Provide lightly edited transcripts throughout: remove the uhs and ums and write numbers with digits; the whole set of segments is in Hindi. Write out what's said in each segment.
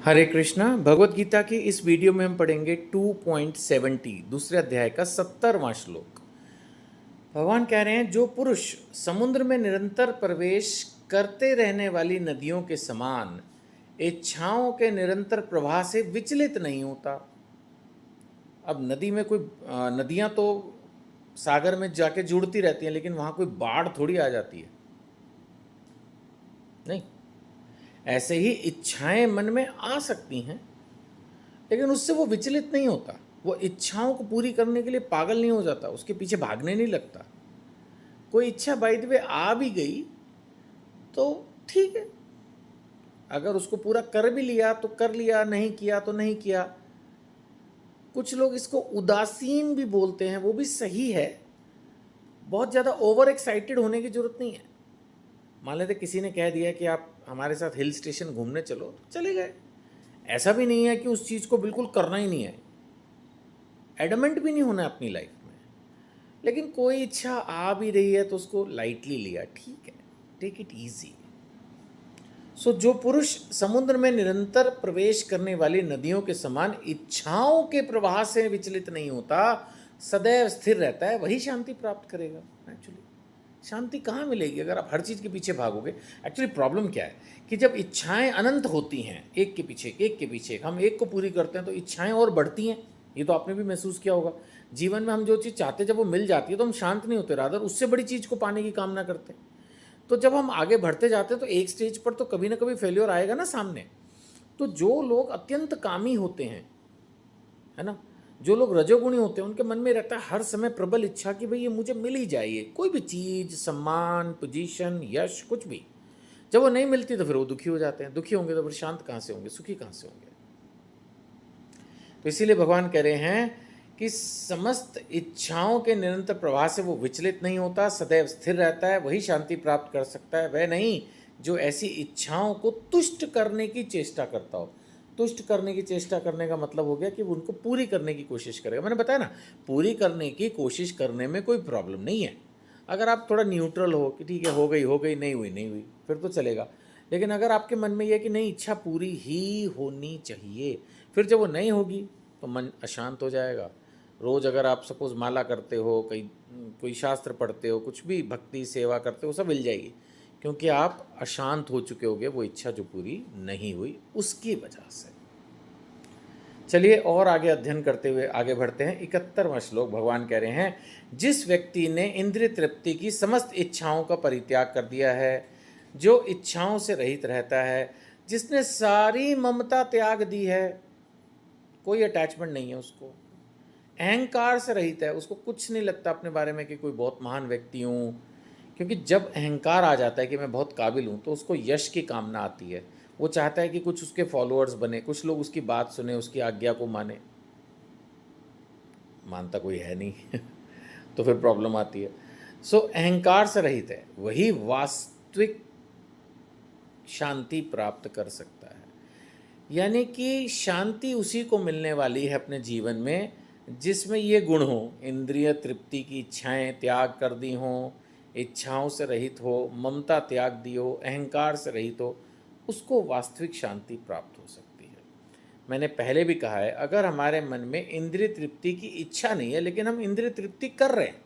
हरे कृष्णा। भगवत गीता की इस वीडियो में हम पढ़ेंगे 2.70 दूसरे अध्याय का 70वां श्लोक। भगवान कह रहे हैं, जो पुरुष समुद्र में निरंतर प्रवेश करते रहने वाली नदियों के समान इच्छाओं के निरंतर प्रवाह से विचलित नहीं होता। अब नदी में कोई नदियां तो सागर में जाके जुड़ती रहती हैं, लेकिन वहां कोई बाढ़ थोड़ी आ जाती है, नहीं। ऐसे ही इच्छाएं मन में आ सकती हैं, लेकिन उससे वो विचलित नहीं होता। वो इच्छाओं को पूरी करने के लिए पागल नहीं हो जाता, उसके पीछे भागने नहीं लगता। कोई इच्छा बाय द वे आ भी गई तो ठीक है, अगर उसको पूरा कर भी लिया तो कर लिया, नहीं किया तो नहीं किया। कुछ लोग इसको उदासीन भी बोलते हैं, वो भी सही है। बहुत ज़्यादा ओवर एक्साइटेड होने की जरूरत नहीं है। मान लेते किसी ने कह दिया कि आप हमारे साथ हिल स्टेशन घूमने चलो, तो चले गए। ऐसा भी नहीं है कि उस चीज़ को बिल्कुल करना ही नहीं है, एडमेंट भी नहीं होना अपनी लाइफ में। लेकिन कोई इच्छा आ भी रही है तो उसको लाइटली लिया, ठीक है, टेक इट इजी। सो जो पुरुष समुद्र में निरंतर प्रवेश करने वाली नदियों के समान इच्छाओं के प्रवाह से विचलित नहीं होता, सदैव स्थिर रहता है, वही शांति प्राप्त करेगा। एक्चुअली शांति कहाँ मिलेगी अगर आप हर चीज़ के पीछे भागोगे। एक्चुअली प्रॉब्लम क्या है कि जब इच्छाएं अनंत होती हैं, एक के पीछे एक के पीछे हम एक को पूरी करते हैं, तो इच्छाएं और बढ़ती हैं। ये तो आपने भी महसूस किया होगा। जीवन में हम जो चीज़ चाहते हैं जब वो मिल जाती है तो हम शांत नहीं होते, रादर उससे बड़ी चीज़ को पाने की कामना करते हैं। तो जब हम आगे बढ़ते जाते हैं तो एक स्टेज पर तो कभी ना कभी फेल्योर आएगा ना सामने। तो जो लोग अत्यंत कामी होते हैं, है ना, जो लोग रजोगुणी होते हैं, उनके मन में रहता है हर समय प्रबल इच्छा कि भाई ये मुझे मिल ही जाए, कोई भी चीज़, सम्मान, पोजीशन, यश, कुछ भी। जब वो नहीं मिलती तो फिर वो दुखी हो जाते हैं। दुखी होंगे तो फिर शांत कहाँ से होंगे, सुखी कहाँ से होंगे। तो इसीलिए भगवान कह रहे हैं कि समस्त इच्छाओं के निरंतर प्रवाह से वो विचलित नहीं होता, सदैव स्थिर रहता है, वही शांति प्राप्त कर सकता है। वह नहीं जो ऐसी इच्छाओं को तुष्ट करने की चेष्टा करता हो। तुष्ट करने की चेष्टा करने का मतलब हो गया कि वो उनको पूरी करने की कोशिश करेगा। मैंने बताया ना, पूरी करने की कोशिश करने में कोई प्रॉब्लम नहीं है। अगर आप थोड़ा न्यूट्रल हो कि ठीक है, हो गई, नहीं हुई नहीं हुई, फिर तो चलेगा। लेकिन अगर आपके मन में यह है कि नहीं, इच्छा पूरी ही होनी चाहिए, फिर जब वो नहीं होगी तो मन अशांत हो जाएगा। रोज़ अगर आप सपोज़ माला करते हो, कोई शास्त्र पढ़ते हो, कुछ भी भक्ति सेवा करते हो, सब मिल जाएगी, क्योंकि आप अशांत हो चुके होगे वो इच्छा जो पूरी नहीं हुई उसकी वजह से। चलिए और आगे अध्ययन करते हुए आगे बढ़ते हैं। 71वां श्लोक। भगवान कह रहे हैं, जिस व्यक्ति ने इंद्रिय तृप्ति की समस्त इच्छाओं का परित्याग कर दिया है, जो इच्छाओं से रहित रहता है, जिसने सारी ममता त्याग दी है, कोई अटैचमेंट नहीं है उसको, अहंकार से रहित है, उसको कुछ नहीं लगता अपने बारे में कि कोई बहुत महान व्यक्ति हूँ। क्योंकि जब अहंकार आ जाता है कि मैं बहुत काबिल हूँ, तो उसको यश की कामना आती है। वो चाहता है कि कुछ उसके फॉलोअर्स बने, कुछ लोग उसकी बात सुने, उसकी आज्ञा को माने। मानता कोई है नहीं तो फिर प्रॉब्लम आती है। सो अहंकार से रहित है, वही वास्तविक शांति प्राप्त कर सकता है। यानी कि शांति उसी को मिलने वाली है अपने जीवन में जिसमें ये गुण हो, इंद्रिय तृप्ति की इच्छाएं त्याग कर दी हों, इच्छाओं से रहित हो, ममता त्याग दी हो, अहंकार से रहित हो, उसको वास्तविक शांति प्राप्त हो सकती है। मैंने पहले भी कहा है, अगर हमारे मन में इंद्रिय तृप्ति की इच्छा नहीं है लेकिन हम इंद्रिय तृप्ति कर रहे हैं,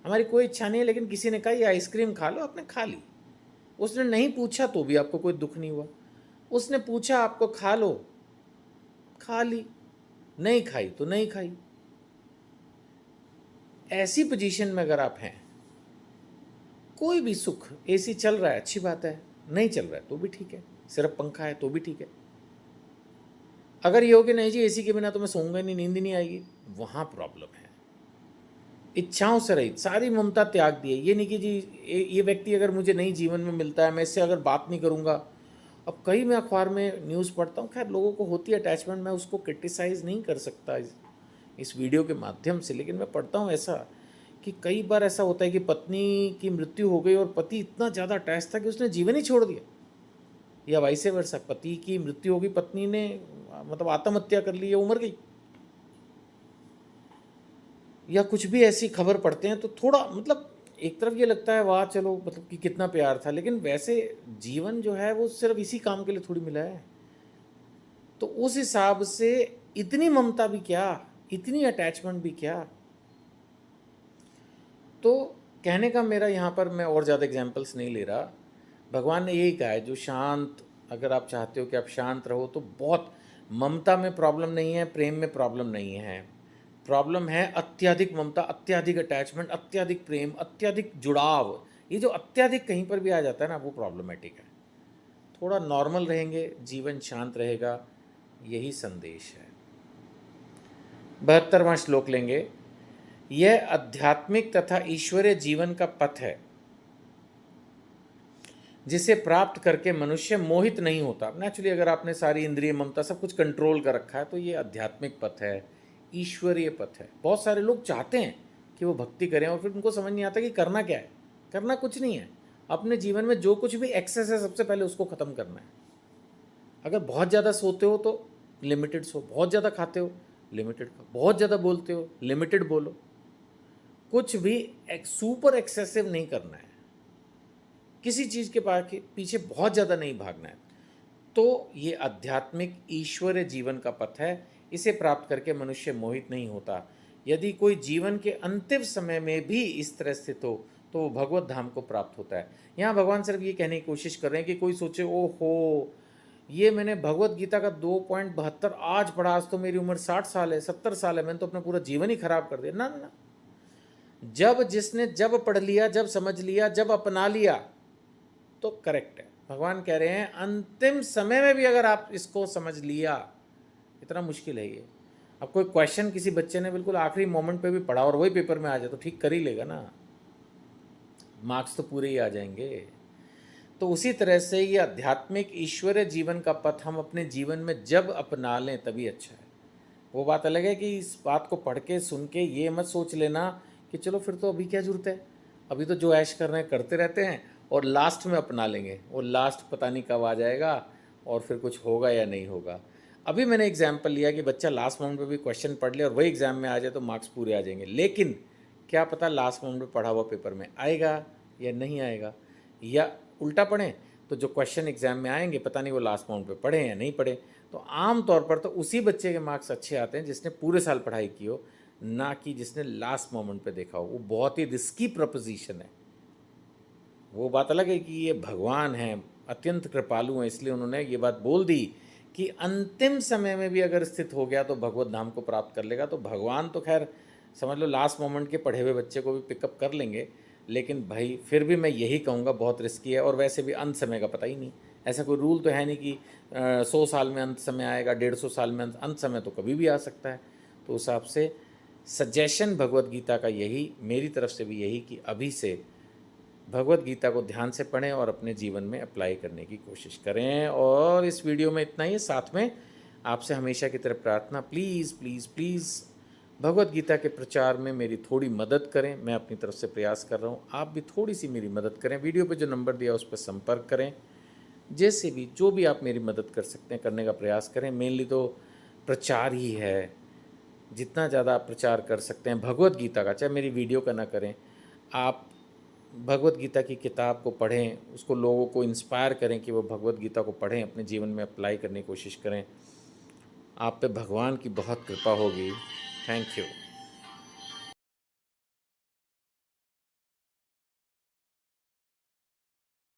हमारी कोई इच्छा नहीं है, लेकिन किसी ने कहा ये आइसक्रीम खा लो, आपने खा ली। उसने नहीं पूछा तो भी आपको कोई दुख नहीं हुआ। उसने पूछा आपको खा लो, खा ली, नहीं खाई तो नहीं खाई। ऐसी पोजीशन में अगर आप हैं, कोई भी सुख, एसी चल रहा है अच्छी बात है, नहीं चल रहा है तो भी ठीक है, सिर्फ पंखा है तो भी ठीक है। अगर ये हो कि नहीं जी एसी के बिना तो मैं सोऊंगा नहीं, नींद नहीं आएगी, वहां प्रॉब्लम है। इच्छाओं से रहित, सारी ममता त्याग दी है। ये नहीं कि जी ये व्यक्ति अगर मुझे नहीं जीवन में मिलता है, मैं इससे अगर बात नहीं करूंगा। अब कई मैं अखबार में न्यूज़ पढ़ता हूँ, खैर लोगों को होती है अटैचमेंट, मैं उसको क्रिटिसाइज़ नहीं कर सकता इस वीडियो के माध्यम से, लेकिन मैं पढ़ता हूँ ऐसा कि कई बार ऐसा होता है कि पत्नी की मृत्यु हो गई और पति इतना ज़्यादा अटैच था कि उसने जीवन ही छोड़ दिया, या वाइसे वर्सा, पति की मृत्यु हो गई, पत्नी ने मतलब आत्महत्या कर ली, या उमर गई, या कुछ भी ऐसी खबर पढ़ते हैं तो थोड़ा मतलब एक तरफ ये लगता है वाह चलो, मतलब कि कितना प्यार था, लेकिन वैसे जीवन जो है वो सिर्फ इसी काम के लिए थोड़ी मिला है। तो उस हिसाब से इतनी ममता भी क्या, इतनी अटैचमेंट भी क्या। तो कहने का मेरा यहाँ पर, मैं और ज़्यादा एग्जाम्पल्स नहीं ले रहा, भगवान ने यही कहा है, जो शांत, अगर आप चाहते हो कि आप शांत रहो तो बहुत, ममता में प्रॉब्लम नहीं है, प्रेम में प्रॉब्लम नहीं है, प्रॉब्लम है अत्यधिक ममता, अत्यधिक अटैचमेंट, अत्यधिक प्रेम, अत्यधिक जुड़ाव। ये जो अत्यधिक कहीं पर भी आ जाता है ना, वो प्रॉब्लमेटिक है। थोड़ा नॉर्मल रहेंगे, जीवन शांत रहेगा, यही संदेश है। 72वां श्लोक लेंगे। यह आध्यात्मिक तथा ईश्वरीय जीवन का पथ है, जिसे प्राप्त करके मनुष्य मोहित नहीं होता। नेचुरली अगर आपने सारी इंद्रिय, ममता, सब कुछ कंट्रोल कर रखा है तो ये आध्यात्मिक पथ है, ईश्वरीय पथ है। बहुत सारे लोग चाहते हैं कि वो भक्ति करें और फिर उनको समझ नहीं आता कि करना क्या है। करना कुछ नहीं है, अपने जीवन में जो कुछ भी एक्सेस है सबसे पहले उसको ख़त्म करना है। अगर बहुत ज़्यादा सोते हो तो लिमिटेड सो, बहुत ज़्यादा खाते हो लिमिटेड खाओ, बहुत ज़्यादा बोलते हो लिमिटेड बोलो। कुछ भी सुपर एक्सेसिव नहीं करना है, किसी चीज़ के पीछे बहुत ज़्यादा नहीं भागना है। तो ये आध्यात्मिक ईश्वरीय जीवन का पथ है, इसे प्राप्त करके मनुष्य मोहित नहीं होता। यदि कोई जीवन के अंतिम समय में भी इस तरह स्थित हो तो वो भगवत धाम को प्राप्त होता है। यहाँ भगवान सिर्फ ये कहने की कोशिश कर रहे हैं कि कोई सोचे ओहो, ये मैंने भगवत गीता का 2.72 आज पढ़ा, आज तो मेरी उम्र 60 साल है, 70 साल है, मैंने तो अपना पूरा जीवन ही खराब कर दिया। ना ना ना, जब जिसने जब पढ़ लिया, जब समझ लिया, जब अपना लिया तो करेक्ट है। भगवान कह रहे हैं अंतिम समय में भी अगर आप इसको समझ लिया, इतना मुश्किल है ये। अब कोई क्वेश्चन किसी बच्चे ने बिल्कुल आखिरी मोमेंट पे भी पढ़ा और वही पेपर में आ जाए तो ठीक कर ही लेगा ना, मार्क्स तो पूरे ही आ जाएंगे। तो उसी तरह से ये आध्यात्मिक ईश्वरीय जीवन का पथ हम अपने जीवन में जब अपना लें तभी अच्छा है। वो बात अलग है कि इस बात को पढ़ के सुन के ये मत सोच लेना कि चलो फिर तो अभी क्या जरूरत है, अभी तो जो ऐश कर रहे हैं करते रहते हैं और लास्ट में अपना लेंगे। वो लास्ट पता नहीं कब आ जाएगा और फिर कुछ होगा या नहीं होगा। अभी मैंने एग्जाम्पल लिया कि बच्चा लास्ट मोमेंट पे भी क्वेश्चन पढ़ ले और वही एग्जाम में आ जाए तो मार्क्स पूरे आ जाएंगे, लेकिन क्या पता लास्ट मोमेंट पे पढ़ा हुआ पेपर में आएगा या नहीं आएगा, या उल्टा पढ़ें तो जो क्वेश्चन एग्जाम में आएंगे पता नहीं वो लास्ट मोमेंट पे पढ़े या नहीं पढ़े। तो आम तौर पर तो उसी बच्चे के मार्क्स अच्छे आते हैं जिसने पूरे साल पढ़ाई की हो, ना कि जिसने लास्ट मोमेंट पे देखा हो। वो बहुत ही रिस्की प्रपोजिशन है। वो बात अलग है कि ये भगवान हैं, अत्यंत कृपालु हैं, इसलिए उन्होंने ये बात बोल दी कि अंतिम समय में भी अगर स्थित हो गया तो भगवत धाम को प्राप्त कर लेगा। तो भगवान तो खैर समझ लो लास्ट मोमेंट के पढ़े हुए बच्चे को भी पिकअप कर लेंगे, लेकिन भाई फिर भी मैं यही कहूँगा बहुत रिस्की है। और वैसे भी अंत समय का पता ही नहीं, ऐसा कोई रूल तो है नहीं कि 100 साल में अंत समय आएगा, 150 साल में अंत समय तो कभी भी आ सकता है। तो उस हिसाब से सजेशन भगवत गीता का यही, मेरी तरफ से भी यही, कि अभी से भगवत गीता को ध्यान से पढ़ें और अपने जीवन में अप्लाई करने की कोशिश करें। और इस वीडियो में इतना ही। साथ में आपसे हमेशा की तरह प्रार्थना, please please please Bhagavad Gita के प्रचार में मेरी थोड़ी मदद करें। मैं अपनी तरफ से प्रयास कर रहा हूँ, आप भी थोड़ी सी मेरी मदद करें। वीडियो पे जो नंबर दिया उस पर संपर्क करें। जैसे भी जो भी आप मेरी मदद कर सकते हैं करने का प्रयास करें। मेनली तो प्रचार ही है, जितना ज़्यादा आप प्रचार कर सकते हैं भगवत गीता का, चाहे मेरी वीडियो का ना करें, आप भगवत गीता की किताब को पढ़ें, उसको लोगों को इंस्पायर करें कि वो भगवत गीता को पढ़ें, अपने जीवन में अप्लाई करने की कोशिश करें। आप पे भगवान की बहुत कृपा होगी। Thank you.